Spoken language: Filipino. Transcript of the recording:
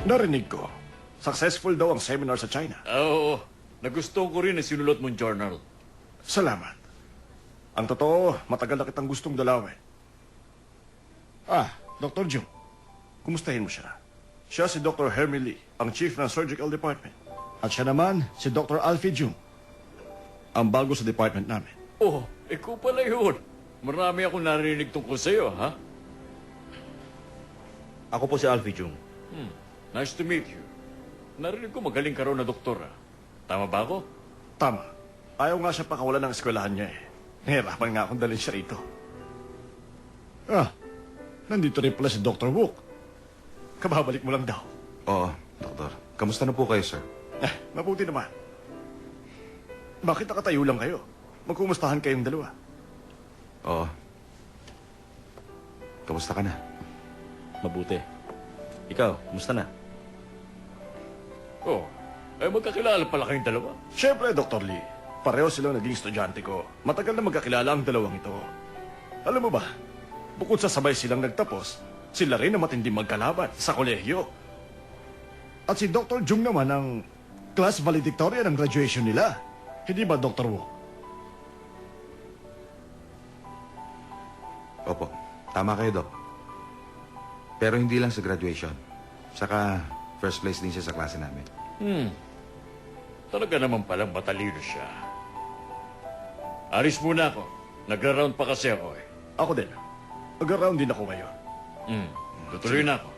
Narinig ko. Successful daw ang seminar sa China. Oo, nagustuhan ko rin ang sinulot mong journal. Salamat. Ang totoo, matagal na kitang gustong dalawin. Dr. Jung. Kumustahin mo siya? Siya si Dr. Hermie Lee, ang chief ng surgical department. At siya naman, si Dr. Alfie Jung, ang bago sa department namin. Oh, ikaw pala yun. Marami akong narinig tungkol sa'yo, ha? Ako po si Alfie Jung. Nice to meet you. Narinig ko magaling ka raw na doktora. Tama ba ako? Tama. Ayaw nga siya pakawalan ng eskwelahan niya eh. Nahirapan nga akong dalhin siya rito. Nandito rin pala si Dr. Wook. Kababalik mo lang daw. Oo, doktor. Kamusta na po kayo, sir? Mabuti naman. Bakit nakatayo lang kayo? Magkumustahan kayong dalawa. Oo. Kamusta ka na? Mabuti. Ikaw, kumusta na? Oh, ay magkakilala pala kayong dalawa. Siyempre, Dr. Lee. Pareho silang naging estudyante ko. Matagal na magkakilala ang dalawang ito. Alam mo ba, bukod sa sabay silang nagtapos, sila rin ang matinding magkalaban sa kolehiyo. At si Dr. Jung naman ang class valedictorian ng graduation nila. Hindi ba, Dr. Wu? Opo, tama kayo, Dok. Pero hindi lang sa graduation. Saka, first place din siya sa klase namin. Talaga naman palang matalino siya. Alis muna ako. Nagra-round pa kasi ako eh. Ako din. Mag-around din ako ngayon. Tutuloy na ako.